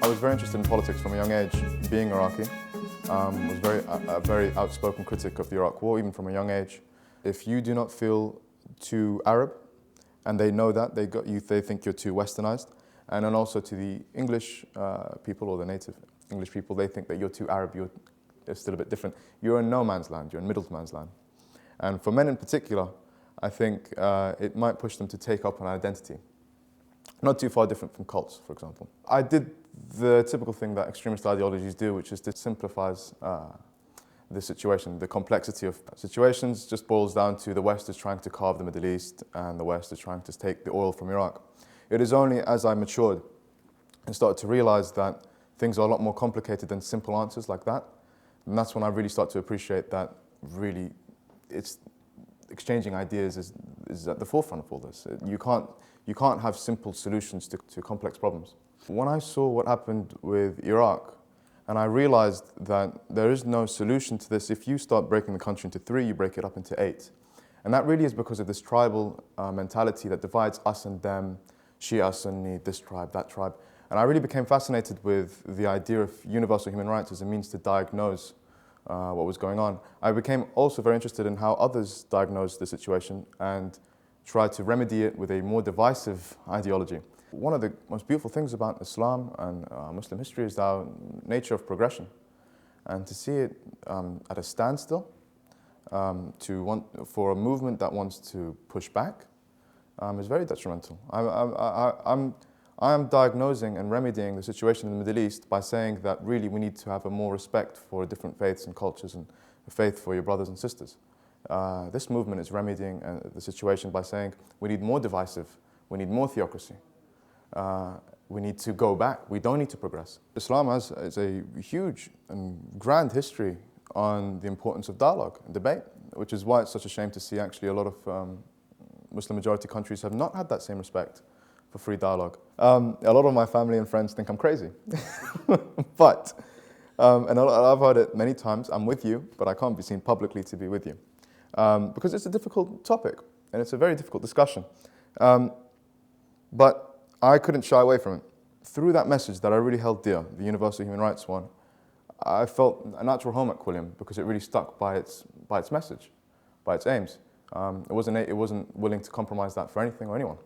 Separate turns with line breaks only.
I was very interested in politics from a young age, being Iraqi. Was a very outspoken critic of the Iraq War, even from a young age. If you do not feel too Arab, and they know that, they think you're too westernized, and then also to the English people or the native English people, they think that you're too Arab, you're still a bit different. You're in no man's land, you're in middle man's land. And for men in particular, I think it might push them to take up an identity. Not too far different from cults, for example. I did the typical thing that extremist ideologies do, which is to simplify the situation. The complexity of situations just boils down to the West is trying to carve the Middle East and the West is trying to take the oil from Iraq. It is only as I matured and started to realize that things are a lot more complicated than simple answers like that. And that's when I really start to appreciate that really it's exchanging ideas is at the forefront of all this. You can't have simple solutions to complex problems. When I saw what happened with Iraq, and I realized that there is no solution to this. If you start breaking the country into 3, you break it up into 8. And that really is because of this tribal mentality that divides us and them, Shia, Sunni, this tribe, that tribe. And I really became fascinated with the idea of universal human rights as a means to diagnose what was going on. I became also very interested in how others diagnosed the situation and tried to remedy it with a more divisive ideology. One of the most beautiful things about Islam and Muslim history is our nature of progression. And to see it at a standstill, for a movement that wants to push back, is very detrimental. I am diagnosing and remedying the situation in the Middle East by saying that really we need to have a more respect for different faiths and cultures and a faith for your brothers and sisters. This movement is remedying the situation by saying we need more divisive, we need more theocracy. We need to go back. We don't need to progress. Islam has a huge and grand history on the importance of dialogue and debate, which is why it's such a shame to see actually a lot of Muslim majority countries have not had that same respect for free dialogue. A lot of my family and friends think I'm crazy. But, and I've heard it many times, I'm with you, but I can't be seen publicly to be with you. Because it's a difficult topic and it's a very difficult discussion. But I couldn't shy away from it. Through that message that I really held dear, the universal human rights one, I felt a natural home at Quilliam because it really stuck by its message, by its aims. It wasn't willing to compromise that for anything or anyone.